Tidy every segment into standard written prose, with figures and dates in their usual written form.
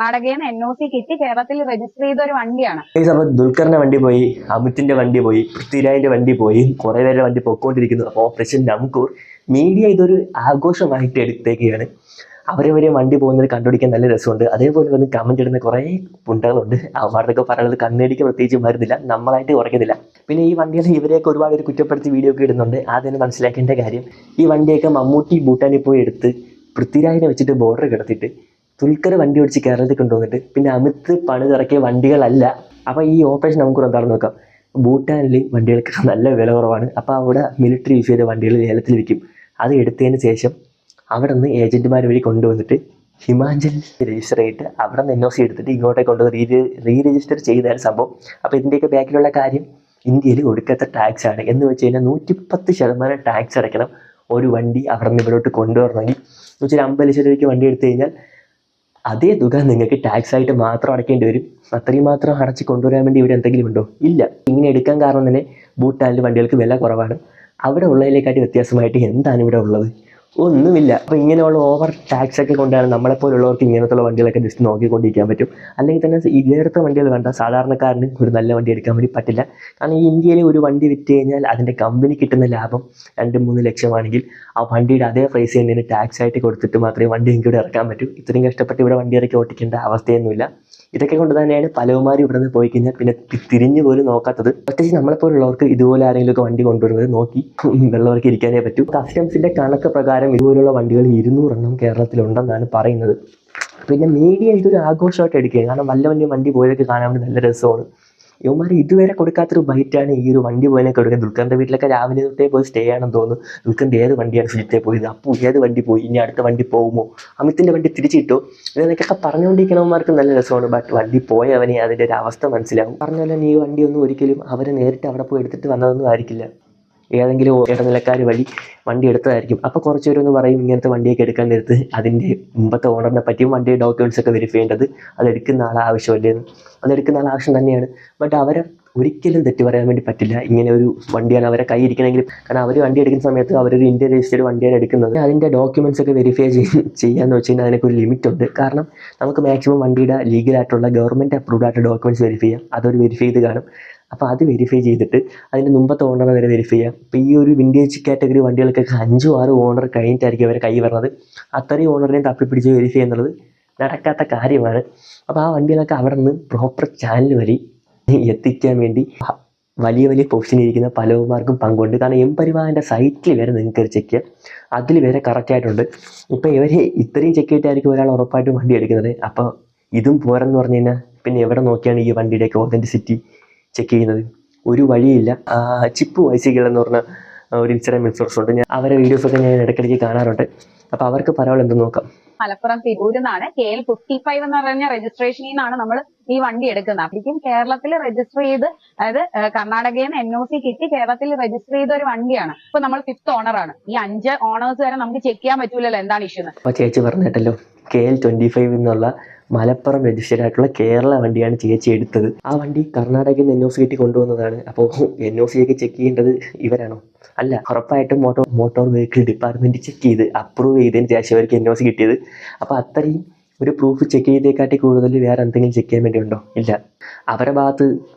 കർണാടകയിൽ നിന്ന് NOC കിട്ടി കേരളത്തിൽ രജിസ്റ്റർ ചെയ്ത ഒരു വണ്ടിയാണ്. ദുൽഖറിന്റെ വണ്ടി പോയി, അമിത്തിന്റെ വണ്ടി പോയി, പൃഥ്വിരാജിന്റെ വണ്ടി പോയി, കുറെ പേരുടെ വണ്ടി പൊക്കോണ്ടിരിക്കുന്നു. അപ്പോൾ ഓപ്പറേഷൻ നംകൂർ മീഡിയ ഇതൊരു ആഘോഷമായിട്ട് എടുത്തേക്കുകയാണ്. അവരവരെ വണ്ടി പോകുന്നത് കണ്ടുപിടിക്കാൻ നല്ല രസമുണ്ട്. അതേപോലെ വന്ന് കമന്റ് ഇടുന്ന കുറേ പുണ്ടകളുണ്ട്. അവരുടെയൊക്കെ പറയുന്നത് കണ്ണടിക്ക് പ്രത്യേകിച്ച് വരുന്നില്ല, നമ്മളായിട്ട് കുറയ്ക്കുന്നില്ല. പിന്നെ ഈ വണ്ടികൾ ഇവരെയൊക്കെ ഒരുപാട് ഒരു കുറ്റപ്പെടുത്തി വീഡിയോ ഒക്കെ ഇടുന്നുണ്ട്. ആദ്യം മനസ്സിലാക്കേണ്ട കാര്യം, ഈ വണ്ടിയൊക്കെ മമ്മൂട്ടി ഭൂട്ടാനിൽ പോയി എടുത്ത് പൃഥ്വിരാജിനെ വെച്ചിട്ട് ബോർഡർ കിടത്തിയിട്ട് ദുൽഖർ വണ്ടി ഓടിച്ച് കേരളത്തിൽ കൊണ്ടുവന്നിട്ട് പിന്നെ അമിത് പണിതിറക്കിയ വണ്ടികളല്ല. അപ്പോൾ ഈ ഓപ്പറേഷൻ നമുക്ക് എന്താണെന്ന് നോക്കാം. ഭൂട്ടാനിൽ വണ്ടികൾക്ക് നല്ല വില കുറവാണ്. അപ്പോൾ അവിടെ മിലിറ്ററി യൂസ് ചെയ്ത വണ്ടികൾ ലേലത്തിൽ വിൽക്കും. അത് എടുത്തതിന് ശേഷം അവിടെ നിന്ന് ഏജന്റുമാർ വഴി കൊണ്ടുവന്നിട്ട് ഹിമാചൽ രജിസ്റ്റർ ചെയ്തിട്ട് അവിടെ നിന്ന് NOC എടുത്തിട്ട് ഇങ്ങോട്ടേക്ക് കൊണ്ടുവന്ന് റീ രജിസ്റ്റർ ചെയ്താണ് സംഭവം. അപ്പോൾ ഇതിൻ്റെയൊക്കെ ബാക്കിലുള്ള കാര്യം ഇന്ത്യയിൽ ഒടുക്കത്തെ ടാക്സ് ആണ്. എന്ന് വെച്ച് കഴിഞ്ഞാൽ 110% ടാക്സ് അടയ്ക്കണം ഒരു വണ്ടി അവിടെ നിന്ന് ഇവിടോട്ട് കൊണ്ടുവരണമെങ്കിൽ. എന്ന് വെച്ചാൽ 50 ലക്ഷം രൂപയ്ക്ക് വണ്ടി എടുത്തു കഴിഞ്ഞാൽ അതേ തുക നിങ്ങൾക്ക് ടാക്സ് ആയിട്ട് മാത്രം അടയ്ക്കേണ്ടി വരും. അത്രയും മാത്രം അടച്ച് കൊണ്ടുവരാൻ വേണ്ടി ഇവിടെ എന്തെങ്കിലും ഉണ്ടോ? ഇല്ല. ഇങ്ങനെ എടുക്കാൻ കാരണം തന്നെ ഭൂട്ടാനിൽ വണ്ടികൾക്ക് വില കുറവാണ്. അവിടെ ഉള്ളതിനെക്കാട്ടി വ്യത്യാസമായിട്ട് എന്താണ് ഇവിടെ ഉള്ളത്? ഒന്നുമില്ല. അപ്പോൾ ഇങ്ങനെയുള്ള ഓവർ ടാക്സ് ഒക്കെ കൊണ്ടാണ് നമ്മളെപ്പോലുള്ളവർക്ക് ഇങ്ങനത്തുള്ള വണ്ടികളൊക്കെ ജസ്റ്റ് നോക്കിക്കൊണ്ടിരിക്കാൻ പറ്റും. അല്ലെങ്കിൽ തന്നെ ഇങ്ങനത്തെ വണ്ടികൾ കണ്ട സാധാരണക്കാരന് ഒരു നല്ല വണ്ടി എടുക്കാൻ വേണ്ടി പറ്റില്ല. കാരണം ഈ ഇന്ത്യയിൽ ഒരു വണ്ടി വിറ്റ് കഴിഞ്ഞാൽ അതിൻ്റെ കമ്പനി കിട്ടുന്ന ലാഭം 2-3 ലക്ഷമാണെങ്കിൽ ആ വണ്ടിയുടെ അതേ പ്രൈസ് തന്നെ ടാക്സ് ആയിട്ട് കൊടുത്തിട്ട് മാത്രമേ വണ്ടി എനിക്ക് ഇവിടെ ഇറക്കാൻ പറ്റൂ. ഇത്രയും കഷ്ടപ്പെട്ട് ഇവിടെ വണ്ടി ഇറക്കി ഓട്ടിക്കേണ്ട അവസ്ഥയൊന്നുമില്ല. ഇതൊക്കെ കൊണ്ട് തന്നെയാണ് പലവന്മാരും ഇവിടെ നിന്ന് പോയി കഴിഞ്ഞാൽ പിന്നെ തിരിഞ്ഞു പോലും നോക്കാത്തത്. പ്രത്യേകിച്ച് നമ്മളെപ്പോലുള്ളവർക്ക് ഇതുപോലെ ആരെങ്കിലുമൊക്കെ വണ്ടി കൊണ്ടുവരുന്നത് നോക്കി വെള്ളവർക്ക് ഇരിക്കാനേ പറ്റൂ. കസ്റ്റംസിൻ്റെ കണക്ക് പ്രകാരം ഇതുപോലുള്ള വണ്ടികൾ 200 എണ്ണം കേരളത്തിലുണ്ടെന്നാണ് പറയുന്നത്. പിന്നെ മീഡിയ ഇതൊരു ആഘോഷമായിട്ട് എടുക്കുക. കാരണം വല്ല വണ്ടി പോയതൊക്കെ കാണാൻ വേണ്ടി നല്ല രസമാണ്. ഇവന്മാർ ഇതുവരെ കൊടുക്കാത്തൊരു ബൈറ്റാണ് ഈ ഒരു വണ്ടി പോയതിനൊക്കെ കൊടുക്കുന്നത്. ദുൽഖറിൻ്റെ വീട്ടിലൊക്കെ രാവിലെ തൊട്ടേ പോയി സ്റ്റേ ആണെന്ന് തോന്നുന്നു. ദുൽഖറിൻ്റെ ഏത് വണ്ടിയാണ് സുജിത്തെ പോയത്? അപ്പോൾ ഏത് വണ്ടി പോയി? ഇനി അടുത്ത വണ്ടി പോകുമോ? അമിത്തിൻ്റെ വണ്ടി തിരിച്ചിട്ടോ? ഇതൊക്കെ പറഞ്ഞുകൊണ്ടിരിക്കണവന്മാർക്ക് നല്ല രസമാണ്. ബട്ട് വണ്ടി പോയവനെ അതിൻ്റെ ഒരു അവസ്ഥ മനസ്സിലാവും. പറഞ്ഞാൽ ഈ വണ്ടിയൊന്നും ഒരിക്കലും അവരെ നേരിട്ട് അവിടെ പോയി എടുത്തിട്ട് വന്നതൊന്നും ആയിരിക്കില്ല. ഏതെങ്കിലും ഇടനിലക്കാർ വഴി വണ്ടി എടുത്തതായിരിക്കും. അപ്പോൾ കുറച്ച് പേരൊന്ന് പറയും ഇങ്ങനത്തെ വണ്ടിയൊക്കെ എടുക്കാൻ നേരത്ത് അതിൻ്റെ മുമ്പത്തെ ഓണറിനെ പറ്റിയും വണ്ടിയുടെ ഡോക്യുമെൻറ്റ്സ് ഒക്കെ വെരിഫൈ ചെയ്യേണ്ടത് അതെടുക്കുന്ന ആൾ ആവശ്യമല്ലേന്ന്. അതെടുക്കുന്ന ആൾ ആവശ്യം തന്നെയാണ്. ബട്ട് അവരെ ഒരിക്കലും തെറ്റ് പറയാൻ വേണ്ടി പറ്റില്ല. ഇങ്ങനെ ഒരു വണ്ടിയാണ് അവരെ കൈ ഇരിക്കണമെങ്കിൽ. കാരണം അവർ വണ്ടി എടുക്കുന്ന സമയത്ത് അവരൊരു ഇന്ത്യൻ രജിസ്റ്റേഡ് വണ്ടിയാണ് എടുക്കുന്നത്. അതിൻ്റെ ഡോക്യുമെൻറ്റ്സ് ഒക്കെ വെരിഫൈ ചെയ്യാന്ന് വെച്ച് കഴിഞ്ഞാൽ അതിനൊക്കെ ഒരു ലിമിറ്റ് ഉണ്ട്. കാരണം നമുക്ക് മാക്സിമം വണ്ടിയുടെ ലീഗലായിട്ടുള്ള ഗവൺമെൻറ് അപ്രൂവ്ഡ് ആയിട്ട് ഡോക്യുമെൻറ്റ്സ് വെരിഫൈ ചെയ്യാം. അതൊരു വെരിഫൈ ചെയ്ത് കാണും. അപ്പോൾ അത് വെരിഫൈ ചെയ്തിട്ട് അതിൻ്റെ മുമ്പത്തെ ഓണറെ വരെ വെരിഫൈ ചെയ്യാം. ഇപ്പോൾ ഈ ഒരു വിൻറ്റേജ് കാറ്റഗറി വണ്ടികൾക്കൊക്കെ 5-6 ഓണർ കഴിഞ്ഞിട്ടായിരിക്കും അവരെ കൈ വരുന്നത്. അത്രയും ഓണറിനെയും തപ്പിപ്പിടിച്ച് വെരിഫൈ ചെയ്യുന്നത് നടക്കാത്ത കാര്യമാണ്. അപ്പോൾ ആ വണ്ടികളൊക്കെ അവിടെ നിന്ന് പ്രോപ്പർ ചാനൽ വഴി എത്തിക്കാൻ വേണ്ടി വലിയ പൊസിഷനിരിക്കുന്ന പലവന്മാർക്കും പങ്കുണ്ട്. കാരണം എംപരിവാഹൻ്റെ സൈറ്റിൽ വരെ നിങ്ങൾക്ക് ചെക്ക് ചെയ്യാം. അതിൽ വരെ കറക്റ്റായിട്ടുണ്ട്. ഇപ്പോൾ ഇവർ ഇത്രയും ചെക്ക് ചെയ്തിട്ടായിരിക്കും ഒരാൾ ഉറപ്പായിട്ടും വണ്ടി എടുക്കുന്നത്. അപ്പോൾ ഇതും പോരെന്ന് പറഞ്ഞു കഴിഞ്ഞാൽ പിന്നെ എവിടെ നോക്കിയാണ് ഈ വണ്ടിയുടെയൊക്കെ ഒതൻറ്റിസിറ്റി ചെക്ക് ചെയ്യുന്നത്? ഒരു വഴിയില്ല. ചിപ്പ് വൈസികൾ എന്ന് പറഞ്ഞ ഒരു ഇൻസ്റ്റാഗ്രാം ഇൻഫ്ലുവൻസർ ഉണ്ട്. ഞാൻ അവരെ വീഡിയോസൊക്കെ ഞാൻ ഇടയ്ക്കിടയ്ക്ക് കാണാറുണ്ട്. അപ്പോൾ അവർക്ക് പറയാനുള്ള എന്ത് നോക്കാം. മലപ്പുറം തിരൂരിൽ നിന്നാണ് KL 55 എന്ന് പറഞ്ഞ രജിസ്ട്രേഷനിൽ നിന്നാണ് നമ്മൾ ഈ വണ്ടി എടുക്കുന്നത്. അപ്പോഴേക്കും കേരളത്തിൽ രജിസ്റ്റർ ചെയ്ത്, അതായത് കർണാടകയിൽ നിന്ന് NOC കിട്ടി കേരളത്തിൽ രജിസ്റ്റർ ചെയ്ത ഒരു വണ്ടിയാണ്. ഇപ്പൊ നമ്മൾ 5th ഓണറാണ്. ഈ 5 ഓണേഴ്സ് വരെ നമുക്ക് ചെക്ക് ചെയ്യാൻ പറ്റൂലല്ലോ എന്താണ് ഇഷ്യൂ. അപ്പോൾ ചേച്ചി പറഞ്ഞിട്ടല്ലോ KL 25 എന്നുള്ള മലപ്പുറം രജിസ്റ്റേഡ് ആയിട്ടുള്ള കേരള വണ്ടിയാണ് ചേച്ചി എടുത്തത്. ആ വണ്ടി കർണാടകയിൽ നിന്ന് NOC കിട്ടി കൊണ്ടുവന്നതാണ്. അപ്പോൾ NOC ഒക്കെ ചെക്ക് ചെയ്യേണ്ടത് ഇവരാണോ? അല്ല, ഉറപ്പായിട്ടും മോട്ടോർ വെഹിക്കിൾ ഡിപ്പാർട്ട്മെന്റ് ചെക്ക് ചെയ്ത് അപ്രൂവ് ചെയ്തതിന് ശേഷം അവർക്ക് NOC കിട്ടിയത്. അപ്പോൾ അത്രയും ഒരു പ്രൂഫ് ചെക്ക് ചെയ്തേക്കാട്ടി കൂടുതൽ വേറെ എന്തെങ്കിലും ചെക്ക് ചെയ്യാൻ വേണ്ടി ഉണ്ടോ? ഇല്ല. അവരുടെ ഭാഗത്ത്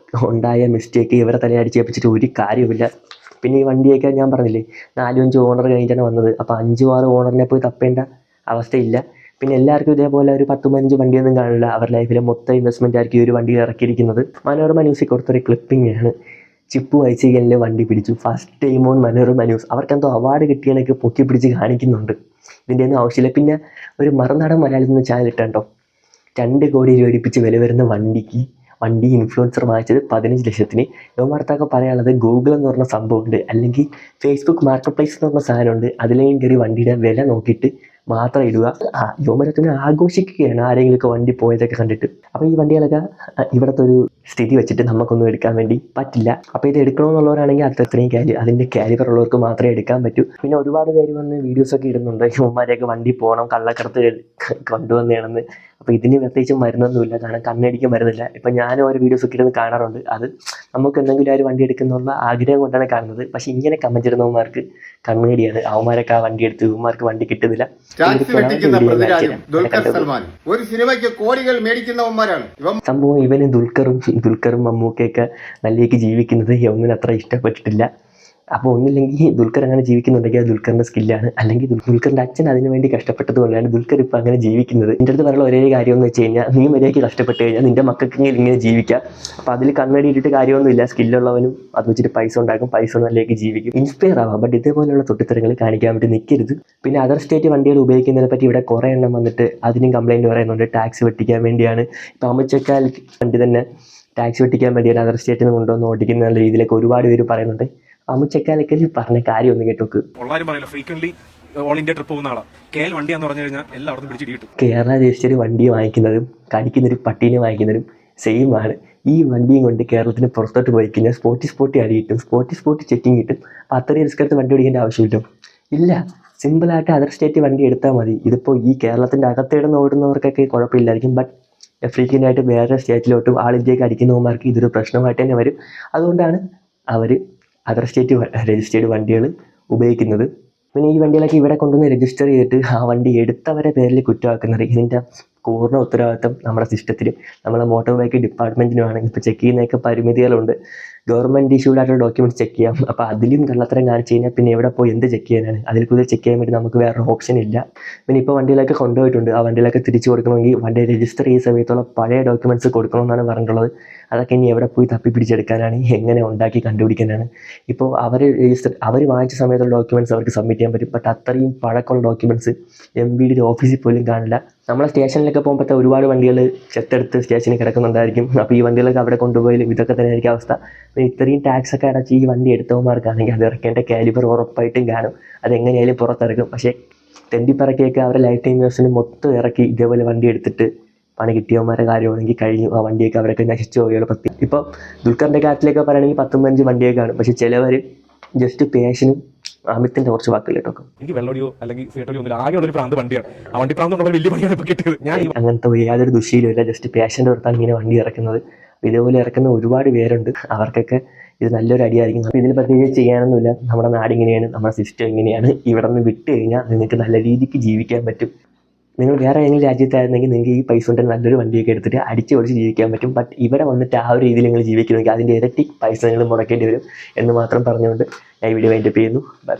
ഉണ്ടായ മിസ്റ്റേക്ക് ഇവരെ തലയടിച്ച് ഏൽപ്പിച്ചിട്ട് ഒരു കാര്യവുമില്ല. പിന്നെ ഈ വണ്ടിയൊക്കെ ഞാൻ പറഞ്ഞില്ലേ 4-5 ഓണർ കഴിഞ്ഞിട്ടാണ് വന്നത്. അപ്പോൾ 5-6 ഓണറിനെ പോയി തപ്പേണ്ട അവസ്ഥയില്ല. പിന്നെ എല്ലാവർക്കും ഇതേപോലെ ഒരു 10-15 വണ്ടിയൊന്നും കാണില്ല. അവരുടെ ലൈഫിലെ മൊത്തം ഇൻവെസ്റ്റ്മെൻ്റ് ആയിരിക്കും ഈ ഒരു വണ്ടി ഇറക്കിയിരിക്കുന്നത്. മനോരമ ന്യൂസിൽ കൊടുത്തൊരു ക്ലിപ്പിംഗ് ആണ്. ചിപ്പു വൈസികലിലെ വണ്ടി പിടിച്ചു, first time on Manorama news. അവർക്കെന്തോ അവാർഡ് കിട്ടിയതൊക്കെ പൊക്കി പിടിച്ച് കാണിക്കുന്നുണ്ട്. ഇതിൻ്റെ ഒന്നും ആവശ്യമില്ല. പിന്നെ ഒരു മറുനാടൻ മലയാളത്തിൽ നിന്ന് ചാനൽ ഇട്ടുണ്ടോ 2 കോടി രൂപ അടിപ്പിച്ച് വില വരുന്ന വണ്ടി ഇൻഫ്ലുവൻസർ വാങ്ങിച്ചത് 15 ലക്ഷത്തിന്. യുവമാർത്തൊക്കെ പറയാനുള്ളത് ഗൂഗിൾ എന്ന് പറഞ്ഞ സംഭവമുണ്ട്, അല്ലെങ്കിൽ ഫേസ്ബുക്ക് മാർക്കറ്റ് പ്ലേസ് എന്ന് പറഞ്ഞ സാധനമുണ്ട്. അതിലേയും കയറി വണ്ടിയുടെ വില നോക്കിയിട്ട് മാത്രം ഇടുക. യുവമരത്തിന് ആഘോഷിക്കുകയാണ് ആരെങ്കിലുമൊക്കെ വണ്ടി പോയതൊക്കെ കണ്ടിട്ട്. അപ്പോൾ ഈ വണ്ടികളൊക്കെ ഇവിടുത്തെ ഒരു സ്ഥിതി വെച്ചിട്ട് നമുക്കൊന്നും എടുക്കാൻ വേണ്ടി പറ്റില്ല. അപ്പോൾ ഇത് എടുക്കണമെന്നുള്ളവരാണെങ്കിൽ അത്രയും അതിൻ്റെ കാലിബർ ഉള്ളവർക്ക് മാത്രമേ എടുക്കാൻ പറ്റൂ. പിന്നെ ഒരുപാട് പേര് വന്ന് വീഡിയോസൊക്കെ ഇടുന്നുണ്ട് യുവമാരെയൊക്കെ വണ്ടി പോകണം, കള്ളക്കടത്ത് കൊണ്ടുവന്നതാണെന്ന്. അപ്പോൾ ഇതിന് പ്രത്യേകിച്ച് മരുന്നൊന്നുമില്ല, കാരണം കണ്ണടിക്കാൻ മരുന്നില്ല. ഇപ്പം ഞാനും ഓരോ വീഡിയോസ് ഒക്കെ ഇരുന്ന് കാണാറുണ്ട്. അത് നമുക്ക് എന്തെങ്കിലും ഒരു വണ്ടി എടുക്കുന്നുള്ള ആഗ്രഹം കൊണ്ടാണ് കാണുന്നത്. പക്ഷെ ഇങ്ങനെ കമന്റ് ഇടുന്നവന്മാർക്ക് കണ്ണുകടിയാണ്. അവന്മാരൊക്കെ ആ വണ്ടി എടുത്ത് ഇവന്മാർക്ക് വണ്ടി കിട്ടുന്നില്ല. ഒരു സിനിമയ്ക്ക് കോടികൾ മേടിക്കുന്നവന്മാരാണ് സംഭവം. ഇവന് ദുൽഖറും മമ്മൂക്കയൊക്കെ നല്ലേക്ക് ജീവിക്കുന്നത് ഒന്നിനും അത്ര ഇഷ്ടപ്പെട്ടിട്ടില്ല. അപ്പോൾ ഒന്നില്ലെങ്കിൽ ദുൽഖർ അങ്ങനെ ജീവിക്കുന്നുണ്ടെങ്കിൽ അത് ദുൽഖറിന്റെ സ്കില്ലാണ്, അല്ലെങ്കിൽ ദുൽഖറിന്റെ അച്ഛൻ അതിനു വേണ്ടി കഷ്ടപ്പെട്ടത് കൊണ്ടാണ് ദുൽഖർ ഇപ്പം അങ്ങനെ ജീവിക്കുന്നത്. എൻ്റെ അടുത്ത് പറയുന്ന ഒരേ കാര്യം എന്ന് വെച്ച് കഴിഞ്ഞാൽ, നീ മര്യാദയ്ക്ക് കഷ്ടപ്പെട്ട് കഴിഞ്ഞാൽ നിന്റെ മക്കൾക്കെങ്കിലും ഇങ്ങനെ ജീവിക്കാം. അപ്പോൾ അതിൽ കണ്ണടിയിട്ടിട്ട് കാര്യമൊന്നുമില്ല. സ്കില്ലുള്ളവനും അത് വെച്ചിട്ട് പൈസ ഉണ്ടാക്കും, പൈസ നല്ലേക്ക് ജീവിക്കും, ഇൻസ്പയർ ആവാം. ബട്ട് ഇതേപോലെയുള്ള തൊട്ടിത്തരങ്ങൾ കാണിക്കാൻ വേണ്ടി നിൽക്കരുത്. പിന്നെ അതർ സ്റ്റേറ്റ് വണ്ടികൾ ഉപയോഗിക്കുന്നതിനെ പറ്റി ഇവിടെ കുറേ എണ്ണം വന്നിട്ട് അതിനും കംപ്ലൈൻറ്റ് പറയുന്നുണ്ട്. ടാക്സ് വെട്ടിക്കാൻ വേണ്ടിയാണ്. ഇപ്പോൾ അമിച്ചക്കാൽ വണ്ടി തന്നെ ടാക്സ് വെട്ടിക്കാൻ വേണ്ടിയാണ് അതർ സ്റ്റേറ്റിൽ നിന്ന് കൊണ്ടുവന്ന് ഓടിക്കുന്ന രീതിയിലൊക്കെ ഒരുപാട് പേര് പറയുന്നുണ്ട്. അമുച്ചക്കാലൊക്കെ പറഞ്ഞ കാര്യം ഒന്ന് കേട്ടോക്ക്. ഓൾ ഇന്ത്യ ട്രിപ്പ് പോകുന്ന ആളാണ്. KL വണ്ടി എന്ന് പറഞ്ഞു കഴിഞ്ഞാൽ എല്ലായിടത്തും പിടിച്ചിട്ട് കിട്ടും. കേരള ദേശീയ വണ്ടി വാങ്ങിക്കുന്നതും കടിക്കുന്നൊരു പട്ടീനെ വാങ്ങിക്കുന്നതും സെയിം ആണ്. ഈ വണ്ടിയും കൊണ്ട് കേരളത്തിന് പുറത്തോട്ട് പോയി കഴിഞ്ഞാൽ സ്പോട്ടി അടി കിട്ടും, സ്പോട്ടി ചെക്കിങ് കിട്ടും. അപ്പോൾ അത്രയും റിസ്ക് എടുത്ത് വണ്ടി ഓടിക്കേണ്ട ആവശ്യമില്ല. ഇല്ല, സിമ്പിളായിട്ട് അതർ സ്റ്റേറ്റ് വണ്ടി എടുത്താൽ മതി. ഇതിപ്പോൾ ഈ കേരളത്തിൻ്റെ അകത്തിടന്ന് ഓടുന്നവർക്കൊക്കെ കുഴപ്പമില്ലായിരിക്കും. ബട്ട് ഫ്രീക്വൻ്റായിട്ട് വേറെ സ്റ്റേറ്റിലോട്ടും ആൾ ഇന്ത്യക്ക് അടിക്കുന്നവന്മാർക്ക് ഇതൊരു പ്രശ്നമായിട്ട് തന്നെ വരും. അതുകൊണ്ടാണ് അവർ അതർ സ്റ്റേറ്റ് രജിസ്റ്റേർഡ് വണ്ടികൾ ഉപയോഗിക്കുന്നത്. പിന്നെ ഈ വണ്ടികളൊക്കെ ഇവിടെ കൊണ്ടുവന്ന് രജിസ്റ്റർ ചെയ്തിട്ട് ആ വണ്ടി എടുത്തവരെ പേരിൽ കുറ്റമാക്കുന്നത്. ഇതിൻ്റെ പൂർണ്ണ ഉത്തരവാദിത്തം നമ്മുടെ സിസ്റ്റത്തിലും നമ്മളെ മോട്ടോർ ബൈക്ക് ഡിപ്പാർട്ട്മെൻറ്റിനുമാണ്. ഇപ്പോൾ ചെക്ക് ചെയ്യുന്നതൊക്കെ പരിമിതികളുണ്ട്. ഗവൺമെൻറ് ഇഷ്യൂഡ് ആയിട്ടുള്ള ഡോക്യുമെൻറ്റ്സ് ചെക്ക് ചെയ്യാം. അപ്പോൾ അതിലും കള്ളത്തരം കാണിച്ച് കഴിഞ്ഞാൽ പിന്നെ എവിടെ പോയി എന്ത് ചെക്ക് ചെയ്യാനാണ്? അതിൽ കൂടുതൽ ചെക്ക് ചെയ്യാൻ വേണ്ടി നമുക്ക് വേറെ ഓപ്ഷൻ ഇല്ല. പിന്നെ ഇപ്പോൾ വണ്ടികളൊക്കെ കൊണ്ടുപോയിട്ടുണ്ട്. ആ വണ്ടികളൊക്കെ തിരിച്ചു കൊടുക്കണമെങ്കിൽ വണ്ടി രജിസ്റ്റർ ചെയ്യുന്ന സമയത്തുള്ള പഴയ ഡോക്യുമെൻറ്റ്സ് കൊടുക്കണമെന്നാണ് പറഞ്ഞിട്ടുള്ളത്. അതൊക്കെ ഇനി എവിടെ പോയി തപ്പി പിടിച്ചെടുക്കാനാണ്? എങ്ങനെ ഉണ്ടാക്കി കണ്ടുപിടിക്കാനാണ്? ഇപ്പോൾ അവർ വാങ്ങിച്ച സമയത്തുള്ള ഡോക്യുമെൻറ്റ്സ് അവർക്ക് സബ്മിറ്റ് ചെയ്യാൻ പറ്റും. ബട്ട് അത്രയും പഴക്കമുള്ള ഡോക്യുമെൻറ്റ്സ് MVD ഓഫീസിൽ പോലും കാണില്ല. നമ്മളെ സ്റ്റേഷനിലൊക്കെ പോകുമ്പോഴത്തെ ഒരുപാട് വണ്ടികൾ ചെത്തെടുത്ത് സ്റ്റേഷനിൽ കിടക്കുന്നുണ്ടായിരിക്കും. അപ്പോൾ ഈ വണ്ടികളൊക്കെ അവിടെ കൊണ്ടുപോയാലും ഇതൊക്കെ തന്നെ ആയിരിക്കും അവസ്ഥ. പിന്നെ ഇത്രയും ടാക്സ് ഒക്കെ അടച്ച് ഈ വണ്ടി എടുത്തവന്മാർക്കാണെങ്കിൽ അത് ഇറക്കേണ്ട കാലിബർ ഉറപ്പായിട്ടും കാണും. അതെങ്ങനെയായാലും പുറത്തിറക്കും. പക്ഷേ തെണ്ടിപ്പറക്കിയൊക്കെ അവരുടെ ലൈഫ് ടൈം യൂസിന് മൊത്തം ഇറക്കി ഇതേപോലെ വണ്ടി എടുത്തിട്ട് പണി കിട്ടിയവന്മാരുടെ കാര്യമാണെങ്കിൽ കഴിഞ്ഞു. ആ വണ്ടിയൊക്കെ അവരൊക്കെ നശിച്ചു പോവുകയാണ്. ഇപ്പോൾ ദുൽഖറിൻ്റെ കാര്യത്തിലൊക്കെ പറയുകയാണെങ്കിൽ 10-15 വണ്ടിയൊക്കെ കാണും. പക്ഷേ ചിലവർ ജസ്റ്റ് പേഷനും അമിത്തിന്റെ കുറച്ച് വാക്കുകൾ കേട്ടോ. എനിക്ക് വെള്ളോടിയോ അല്ലെങ്കിൽ സീറ്റോടിയോ ഒന്നും ആകെ ഉള്ളൊരു പ്രാന്ത് വണ്ടിയാണ്. ആ വണ്ടി പ്രാന്ത് വലിയ പണിയാണ് ഇപ്പോൾ കിട്ടിയത്. ഞാൻ അങ്ങനത്തെ യാതൊരു ദുശീലമില്ല. ജസ്റ്റ് പേഷ്യൻ്റെ പുറത്താണ് ഇങ്ങനെ വണ്ടി ഇറക്കുന്നത്. ഇതേപോലെ ഇറക്കുന്ന ഒരുപാട് പേരുണ്ട്. അവർക്കൊക്കെ ഇത് നല്ലൊരു അടിയായിരിക്കും. അപ്പോൾ ഇതിൽ പ്രത്യേകിച്ച് ചെയ്യാനൊന്നുമില്ല. നമ്മുടെ നാടിങ്ങനെയാണ്, നമ്മുടെ സിസ്റ്റം ഇങ്ങനെയാണ്. ഇവിടെ നിന്ന് വിട്ട് കഴിഞ്ഞാൽ നിങ്ങൾക്ക് നല്ല രീതിക്ക് ജീവിക്കാൻ പറ്റും. നിങ്ങൾ വേറെ ഏതെങ്കിലും രാജ്യത്തായിരുന്നെങ്കിൽ നിങ്ങൾക്ക് ഈ പൈസ കൊണ്ട് നല്ലൊരു വണ്ടിയൊക്കെ എടുത്തിട്ട് അടിച്ച് പൊളിച്ച് ജീവിക്കാൻ പറ്റും. ബട്ട് ഇവിടെ വന്നിട്ട് ആ ഒരു രീതിയിൽ നിങ്ങൾ ജീവിക്കണമെങ്കിൽ അതിൻ്റെ ഇരട്ടി പൈസ നിങ്ങൾ മുടക്കേണ്ടി വരും എന്ന് മാത്രം പറഞ്ഞുകൊണ്ട് ഞാൻ ഈ വീഡിയോ വൈൻഡപ്പ് ചെയ്യുന്നു. ബൈ.